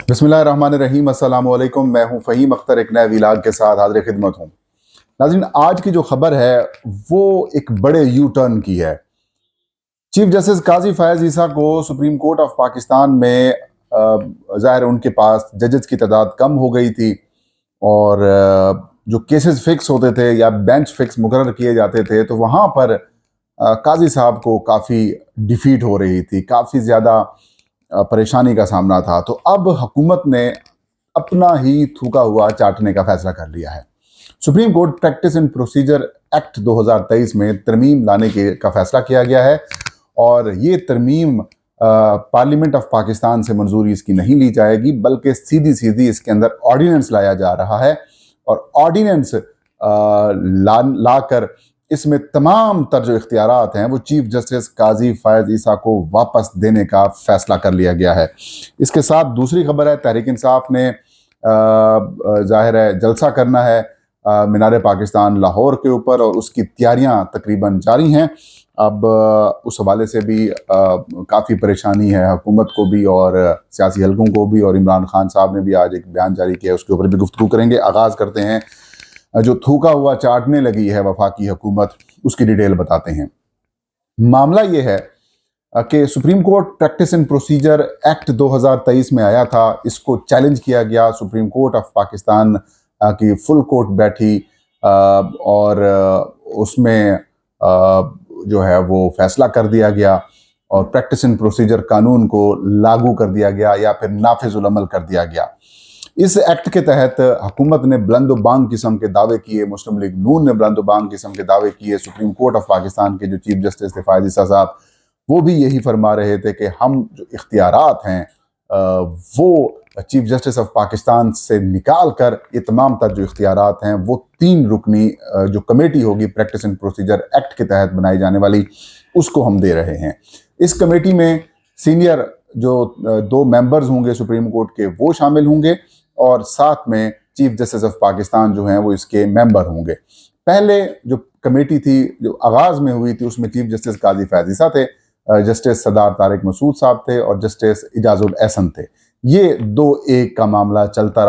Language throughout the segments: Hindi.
बिस्मिल्लाहिर्रहमानिर्रहीम। अस्सलाम वालेकुम। मैं हूं फ़हीम अख्तर, एक नए व्लॉग के साथ हाज़िर खिदमत हूं। नाज़रीन, आज की जो खबर है वो एक बड़े यू टर्न की है। चीफ जस्टिस काजी फ़ायज़ ईसा को सुप्रीम कोर्ट ऑफ पाकिस्तान में ज़ाहिर है उनके पास जजेस की तादाद कम हो गई थी और जो केसेस फिक्स होते थे या बेंच फिक्स मुकर्रर किए जाते थे तो वहाँ पर काजी साहब को काफ़ी डिफीट हो रही थी, काफ़ी ज़्यादा परेशानी का सामना था। तो अब हुकूमत ने अपना ही थूका हुआ चाटने का फैसला कर लिया है। Supreme court practice and procedure act 2023 में तरमीम लाने का फैसला किया गया है और ये तरमीम पार्लियामेंट ऑफ पाकिस्तान से मंजूरी इसकी नहीं ली जाएगी, बल्कि सीधी सीधी इसके अंदर ऑर्डिनेंस लाया जा रहा है और ऑर्डिनेंस लाकर इसमें तमाम तर जो इख्तियारात हैं वो चीफ जस्टिस काजी फ़ायज़ ईसा को वापस देने का फैसला कर लिया गया है। इसके साथ दूसरी खबर है, तहरीक इंसाफ ने ज़ाहिर है जलसा करना है मीनार पाकिस्तान लाहौर के ऊपर और उसकी तैयारियां तकरीबन जारी हैं। अब उस हवाले से भी काफ़ी परेशानी है हुकूमत को भी और सियासी हलकों को भी, और इमरान खान साहब ने भी आज एक बयान जारी किया, उसके ऊपर भी गुफ्तगू करेंगे। आगाज़ करते हैं, जो थूका हुआ चाटने लगी है वफाकी हुकूमत, उसकी डिटेल बताते हैं। मामला ये है कि supreme court practice and procedure act 2023 में आया था, इसको चैलेंज किया गया। सुप्रीम कोर्ट ऑफ पाकिस्तान की फुल कोर्ट बैठी और उसमें जो है वो फैसला कर दिया गया और प्रैक्टिस एंड प्रोसीजर कानून को लागू कर दिया गया या फिर नाफिजुल अमल कर दिया गया। इस एक्ट के तहत हुकूमत ने बुलंद बांग किस्म के दावे किए, मुस्लिम लीग नून ने बुलंद बांग किस्म के दावे किए। सुप्रीम कोर्ट ऑफ पाकिस्तान के जो चीफ जस्टिस थे फ़ायज़ ईसा साहब, वो भी यही फरमा रहे थे कि हम जो इख्तियारात हैं वो चीफ जस्टिस ऑफ पाकिस्तान से निकाल कर ये तमाम तर जो इख्तियारात हैं वो 3 रुकनी जो कमेटी होगी प्रैक्टिस एंड प्रोसीजर एक्ट के तहत बनाई जाने वाली, उसको हम दे रहे हैं। इस कमेटी में सीनियर जो 2 मेंबर्स होंगे सुप्रीम कोर्ट के, वो शामिल होंगे और साथ में चीफ जस्टिस ऑफ पाकिस्तान जो हैं वो इसके मेंबर होंगे। पहले जो कमेटी थी जो आगाज में हुई थी उसमें चीफ जस्टिस काजी फ़ायज़ ईसा थे, जस्टिस सरदार तारिक मसूद साहब थे और जस्टिस इजाजुल एहसन थे। ये 2-1 का मामला चलता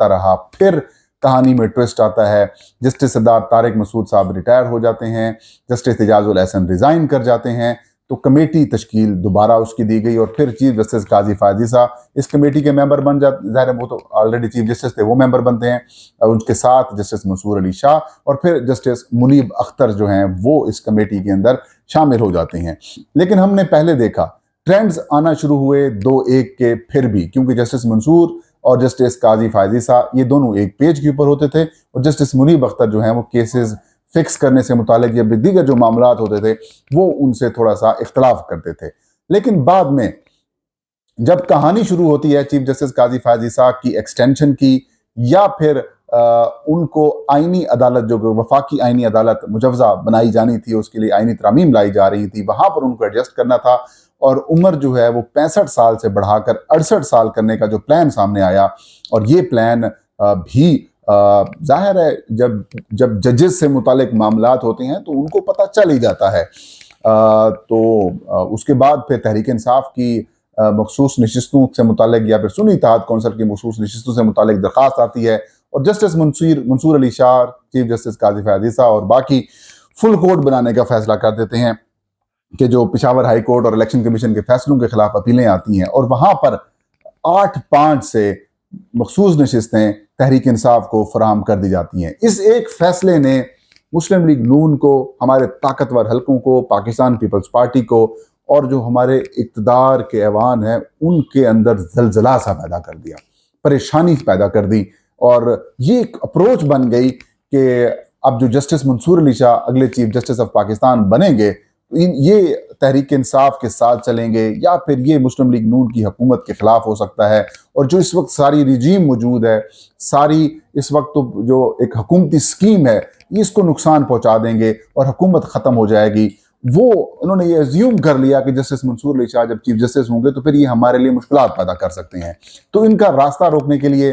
रहा। फिर कहानी में ट्विस्ट आता है। जस्टिस सरदार तारिक मसूद साहब रिटायर हो जाते हैं, जस्टिस इजाजुल एहसन रिजाइन कर जाते हैं, तो कमेटी तश्कील दोबारा उसकी दी गई और फिर चीफ जस्टिस काजी फ़ायज़ ईसा इस कमेटी के मेंबर बन जाते। ज़ाहिर है वो तो ऑलरेडी चीफ जस्टिस थे, वो मेंबर बनते हैं। उनके साथ जस्टिस मंसूर अली शाह और फिर जस्टिस मुनीब अख्तर जो हैं वो इस कमेटी के अंदर शामिल हो जाते हैं। लेकिन हमने पहले देखा ट्रेंड्स आना शुरू हुए 2-1 के फिर भी, क्योंकि जस्टिस मंसूर और जस्टिस काजी फ़ायज़ ईसा ये दोनों एक पेज के ऊपर होते थे और जस्टिस मुनीब अख्तर जो हैं वो केसेस फिक्स करने से मुतालिक या दीगर जो मामलात होते थे वो उनसे थोड़ा सा इख्तलाफ करते थे। लेकिन बाद में जब कहानी शुरू होती है चीफ जस्टिस काजी फ़ायज़ ईसा की एक्सटेंशन की या फिर उनको आईनी अदालत जो वफाकी आईनी अदालत मुजवजा बनाई जानी थी, उसके लिए आईनी तरामीम लाई जा रही थी, वहां पर उनको एडजस्ट करना था और उम्र जो है वो 65 साल से बढ़ाकर 68 साल करने का जो प्लान सामने आया, और ये प्लान भी जाहिर है जब जब जजेस से मुतालिक मामलात होते हैं तो उनको पता चल ही जाता है। उसके बाद फिर तहरीक इंसाफ की मखसूस नशिस्तों से मुतालिक या फिर सुन्नी इत्तेहाद कौंसिल की मखसूस नशिस्तों से मुतालिक दरख्वास्त आती है और justice Mansoor Ali Shah, chief justice Qazi Faez Isa और बाकी फुल कोर्ट बनाने का फैसला कर देते हैं कि जो पेशावर हाई कोर्ट और इलेक्शन कमीशन के फैसलों के खिलाफ अपीलें आती हैं और वहां पर 8-5 से मखसूस नशिस्तें तहरीक इंसाफ को फराहम कर दी जाती हैं। इस एक फैसले ने मुस्लिम लीग नून को, हमारे ताकतवर हलकों को, पाकिस्तान पीपल्स पार्टी को और जो हमारे इक़्तिदार के ऐवान हैं उनके अंदर जलजला सा पैदा कर दिया, परेशानी पैदा कर दी और ये एक अप्रोच बन गई कि अब जो जस्टिस मंसूर अली शाह अगले चीफ जस्टिस ऑफ पाकिस्तान बनेंगे तो ये तहरीक इंसाफ के साथ चलेंगे या फिर ये मुस्लिम लीग नून की हुकूमत के खिलाफ हो सकता है। और जो इस वक्त सारी रिजीम मौजूद है, सारी इस वक्त तो जो एक हुकूमती स्कीम है, इसको नुकसान पहुंचा देंगे और हुकूमत ख़त्म हो जाएगी। वो उन्होंने ये एज्यूम कर लिया कि जस्टिस मंसूर अली शाह जब चीफ जस्टिस होंगे तो फिर ये हमारे लिए मुश्किलात पैदा कर सकते हैं। तो इनका रास्ता रोकने के लिए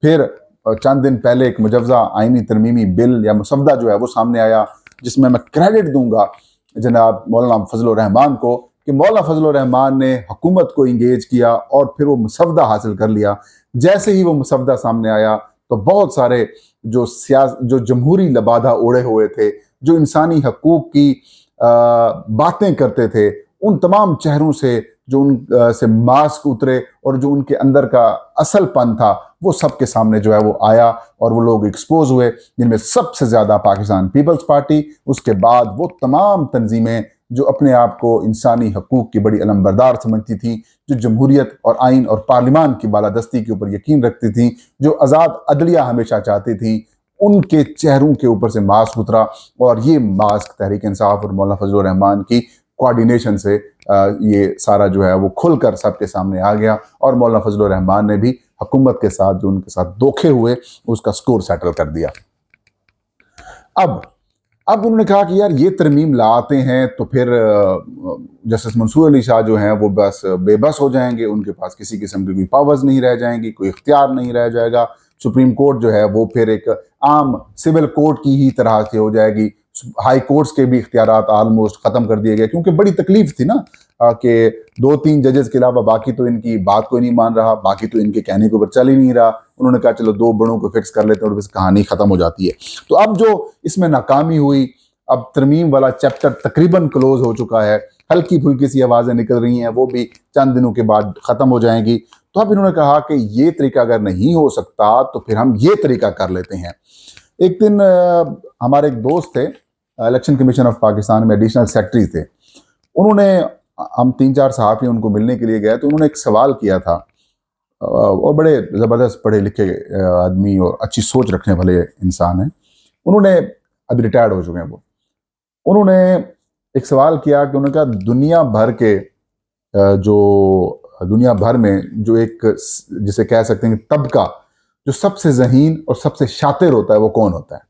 फिर चंद दिन पहले एक मुजवजा आईनी तरमीमी बिल या मसवदा जो है वो सामने आया, जिसमें मैं क्रेडिट दूंगा जनाब मौलाना फजल रहमान को कि मौलाना फजल रहमान ने हुकूमत को इंगेज किया और फिर वो मुसवदा हासिल कर लिया। जैसे ही वो मुसवदा सामने आया तो बहुत सारे जो जमहूरी लबादा ओढ़े हुए थे, जो इंसानी हकूक की बातें करते थे, उन तमाम चेहरों से जो से मास्क उतरे और जो उनके अंदर का असलपन था वो सबके सामने जो है वो आया और वो लोग एक्सपोज हुए, जिनमें सबसे ज़्यादा पाकिस्तान पीपल्स पार्टी, उसके बाद वो तमाम तंजीमें जो अपने आप को इंसानी हकूक की बड़ी अलमबरदार समझती थी, जो जमहूरियत और आइन और पार्लिमान की बालादस्ती के ऊपर यकीन रखती थी, जो आज़ाद अदलिया हमेशा चाहती थी, उनके चेहरों के ऊपर से मास्क उतरा। और ये मास्क तहरीक इंसाफ और मौलाना फजल रहमान की कोऑर्डिनेशन से ये सारा जो है वो खुलकर सबके सामने आ गया और मौलाना फजल रहमान ने भी हुकूमत के साथ जो उनके साथ धोखे हुए उसका स्कोर सेटल कर दिया। अब उन्होंने कहा कि यार ये तरमीम लाते हैं तो फिर जस्टिस मंसूर अली शाह जो हैं वो बस बेबस हो जाएंगे, उनके पास किसी किस्म की कोई पावर्स नहीं रह जाएंगी, कोई इख्तियार नहीं रह जाएगा। सुप्रीम कोर्ट जो है वो फिर एक आम सिविल कोर्ट की ही तरह से हो जाएगी। हाई कोर्ट्स के भी इख्तियारात ऑलमोस्ट ख़त्म कर दिए गए, क्योंकि बड़ी तकलीफ थी ना कि 2-3 जजेस के अलावा बाकी तो इनकी बात कोई नहीं मान रहा, बाकी तो इनके कहने के ऊपर चल ही नहीं रहा। उन्होंने कहा चलो 2 बड़ों को फिक्स कर लेते हैं और बस कहानी ख़त्म हो जाती है। तो अब जो इसमें नाकामी हुई, अब तरमीम वाला चैप्टर तकरीबन क्लोज हो चुका है, हल्की फुल्की सी आवाज़ें निकल रही हैं, वो भी चंद दिनों के बाद ख़त्म हो जाएंगी। तो अब इन्होंने कहा कि ये तरीका अगर नहीं हो सकता तो फिर हम ये तरीका कर लेते हैं। एक दिन हमारे एक दोस्त थे, इलेक्शन कमीशन ऑफ पाकिस्तान में एडिशनल सेक्रेटरी थे, उन्होंने, हम 3-4 सहाफ़ी उनको मिलने के लिए गए तो उन्होंने एक सवाल किया था, और बड़े ज़बरदस्त पढ़े लिखे आदमी और अच्छी सोच रखने वाले इंसान हैं। उन्होंने, अभी रिटायर्ड हो चुके हैं वो, उन्होंने एक सवाल किया कि उन्होंने कहा दुनिया भर में जो एक, जिसे कह सकते हैं तबका जो सबसे ज़हीन और सबसे शातिर होता है वो कौन होता है?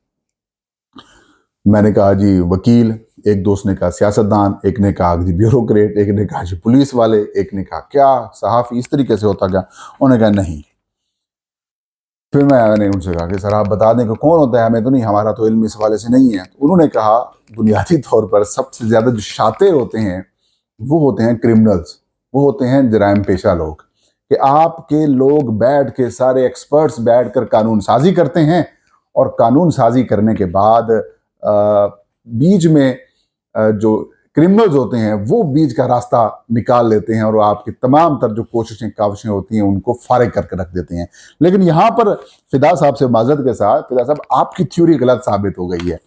मैंने कहा जी वकील, एक दोस्त ने कहा सियासतदान, एक ने कहा जी ब्यूरोक्रेट, एक ने कहा जी पुलिस वाले, एक ने कहा क्या सहाफ़ी, इस तरीके से होता क्या? उन्होंने कहा नहीं। फिर मैंने उनसे कहा कि सर आप बता दें कि कौन होता है, हमें तो नहीं, हमारा तो इल्म इस हवाले से नहीं है। तो उन्होंने कहा बुनियादी तौर पर सबसे ज़्यादा जो शातिर होते हैं वो होते हैं क्रिमिनल्स, वो होते हैं जराइम पेशा लोग। कि आपके लोग बैठ के, सारे एक्सपर्ट्स बैठ कर कानून साजी करते हैं और कानून साजी करने के बाद बीच में जो क्रिमिनल्स होते हैं वो बीच का रास्ता निकाल लेते हैं और आपकी तमाम तर जो कोशिशें काविशें होती हैं उनको फारिग करके रख देते हैं। लेकिन यहाँ पर फिदा साहब से माजरत के साथ, फिदा साहब आपकी थ्योरी गलत साबित हो गई है।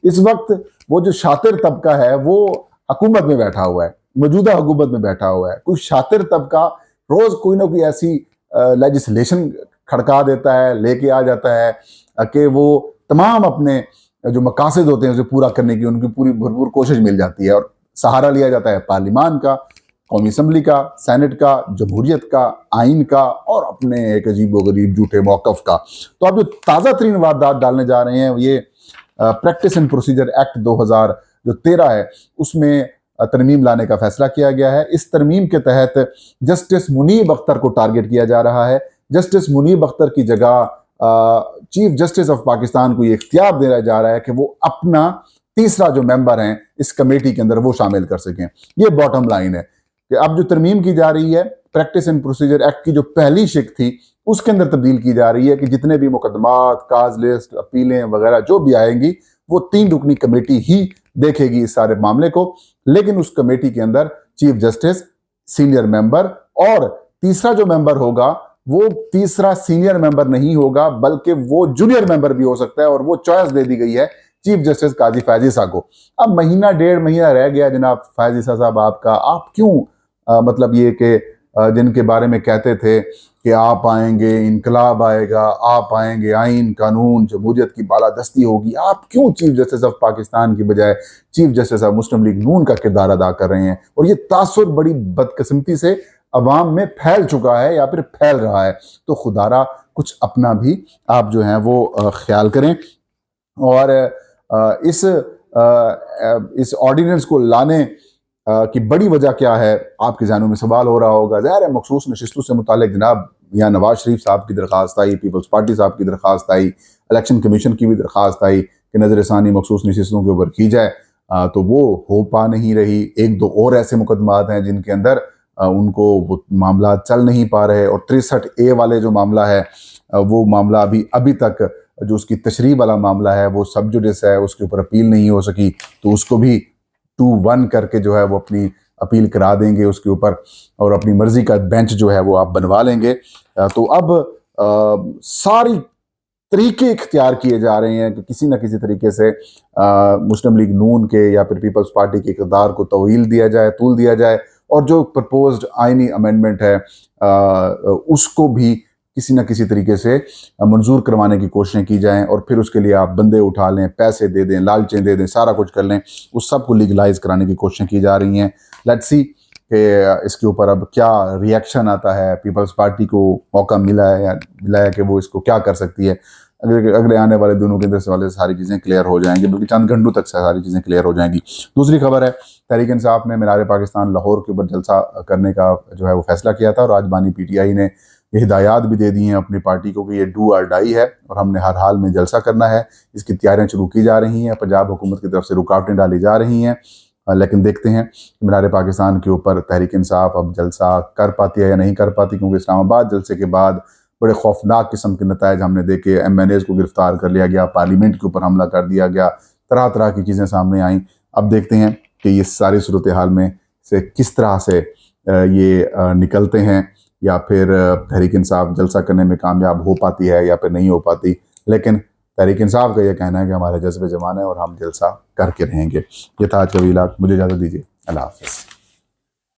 इस वक्त वो जो शातिर तबका है वो हुकूमत में बैठा हुआ है, मौजूदा हुकूमत में बैठा हुआ है। कोई शातिर तबका रोज़ कोई ना कोई ऐसी लेजिस्लेशन खड़का देता है, लेके आ जाता है कि वो तमाम अपने जो मकासद होते हैं उसे पूरा करने की उनकी पूरी भरपूर कोशिश मिल जाती है और सहारा लिया जाता है पार्लिमान का, कौमी असम्बली का, सेनेट का, जमहूरियत का, आइन का और अपने एक अजीब व गरीब झूठे मौक़िफ़ का। तो अब जो ताज़ा तरीन वारदात डालने जा रहे हैं ये प्रैक्टिस एंड प्रोसीजर एक्ट 2013 है, उसमें तरमीम लाने का फैसला किया गया है। इस तरमीम के तहत जस्टिस मुनीब अख्तर को टारगेट किया जा रहा है। जस्टिस मुनीब अख्तर की जगह चीफ जस्टिस ऑफ पाकिस्तान को ये इख्तियार दिया जा रहा है कि वो अपना तीसरा जो मेंबर हैं इस कमेटी के अंदर वो शामिल कर सकें। ये बॉटम लाइन है कि अब जो तरमीम की जा रही है प्रैक्टिस एंड प्रोसीजर एक्ट की जो पहली शिक थी उसके अंदर तब्दील की जा रही है कि जितने भी मुकदमात, काज लिस्ट, अपीलें वगैरह जो भी आएंगी वो 3 रुकनी कमेटी ही देखेगी इस सारे मामले को। लेकिन उस कमेटी के अंदर चीफ जस्टिस, सीनियर मेंबर और तीसरा जो मेंबर होगा वो तीसरा सीनियर मेंबर नहीं होगा बल्कि वो जूनियर मेंबर भी हो सकता है और वो चॉइस दे दी गई है चीफ जस्टिस काजी फैज ईसा को। अब महीना 1.5 महीना रह गया जनाब फैज ईसा साहब आपका, आप क्यों मतलब ये कि जिनके बारे में कहते थे कि आप आएंगे इनकलाब आएगा, आप आएंगे आइन कानून जमहूरियत की बालादस्ती होगी, आप क्यों चीफ जस्टिस ऑफ पाकिस्तान की बजाय chief justice of Muslim League Noon का किरदार अदा कर रहे हैं? और ये तासुर बड़ी बदकिस्मती से अवाम में फैल चुका है या फिर फैल रहा है। तो खुदारा कुछ अपना भी आप जो हैं वो ख्याल करें। और इस ऑर्डिनेंस को लाने की बड़ी वजह क्या है आपके ज़हनों में सवाल हो रहा होगा। ज़ाहिर है मखसूस नशिस्तों से मुतालिक जनाब यहाँ नवाज शरीफ साहब की दरख्वास्त आई, पीपल्स पार्टी साहब की दरख्वास्त आई, इलेक्शन कमीशन की भी दरख्वास्त आई कि नज़र षानी मखसूस नशिस्तों के ऊपर की जाए। तो वो हो पा नहीं रही। एक दो और ऐसे मुकदमात हैं जिनके अंदर उनको वो मामला चल नहीं पा रहे, और 63A वाले जो मामला है वो मामला अभी तक जो उसकी तशरीह वाला मामला है वो सब जुडिस है, उसके ऊपर अपील नहीं हो सकी, तो उसको भी 2-1 करके जो है वो अपनी अपील करा देंगे उसके ऊपर, और अपनी मर्जी का बेंच जो है वो आप बनवा लेंगे। तो अब सारी तरीके इख्तियार किए जा रहे हैं कि किसी न किसी तरीके से मुस्लिम लीग नून के या फिर पीपल्स पार्टी के इक़्तिदार को तवील दिया जाए, तूल दिया जाए, और जो प्रपोज्ड आइनी अमेंडमेंट है उसको भी किसी न किसी तरीके से मंजूर करवाने की कोशिशें की जाएं, और फिर उसके लिए आप बंदे उठा लें, पैसे दे दें, लालचें दे दें, सारा कुछ कर लें, उस सब को लीगलाइज कराने की कोशिशें की जा रही हैं। लेट्स सी कि इसके ऊपर अब क्या रिएक्शन आता है। पीपल्स पार्टी को मौका मिला है कि वो इसको क्या कर सकती है। अगले आने वाले दिनों के अंदर वाले सारी चीज़ें क्लियर हो जाएंगी, बल्कि चंद घंटों तक सारी चीज़ें क्लियर हो जाएंगी। दूसरी खबर है, तहरीक इंसाफ ने मीनार पाकिस्तान लाहौर के ऊपर जलसा करने का जो है वो फैसला किया था, और आज बानी PTI ने ये हिदायत भी दे दी हैं अपनी पार्टी को कि ये डू और डाई है और हमने हर हाल में जलसा करना है। इसकी तैयारियां शुरू की जा रही हैं, पंजाब हुकूमत की तरफ से रुकावटें डाली जा रही हैं, लेकिन देखते हैं मीनार पाकिस्तान के ऊपर तहरीक इंसाफ अब जलसा कर पाती है या नहीं कर पाती, क्योंकि इस्लामाबाद जलसे के बाद बड़े खौफनाक किस्म के नतायज हमने देखे। MNAs को गिरफ्तार कर लिया गया, पार्लियामेंट के ऊपर हमला कर दिया गया, तरह तरह की चीज़ें सामने आई। अब देखते हैं कि ये सारी सूरत हाल में से किस तरह से ये निकलते हैं, या फिर तहरीक इंसाफ जलसा करने में कामयाब हो पाती है या फिर नहीं हो पाती। लेकिन तहरीक इंसाफ का यह कहना है कि हमारा जज्बे जवान है और हम जलसा करके रहेंगे। ये था आज का व्लॉग, मुझे इजाज़त दीजिए, अल्लाह हाफ़िज़।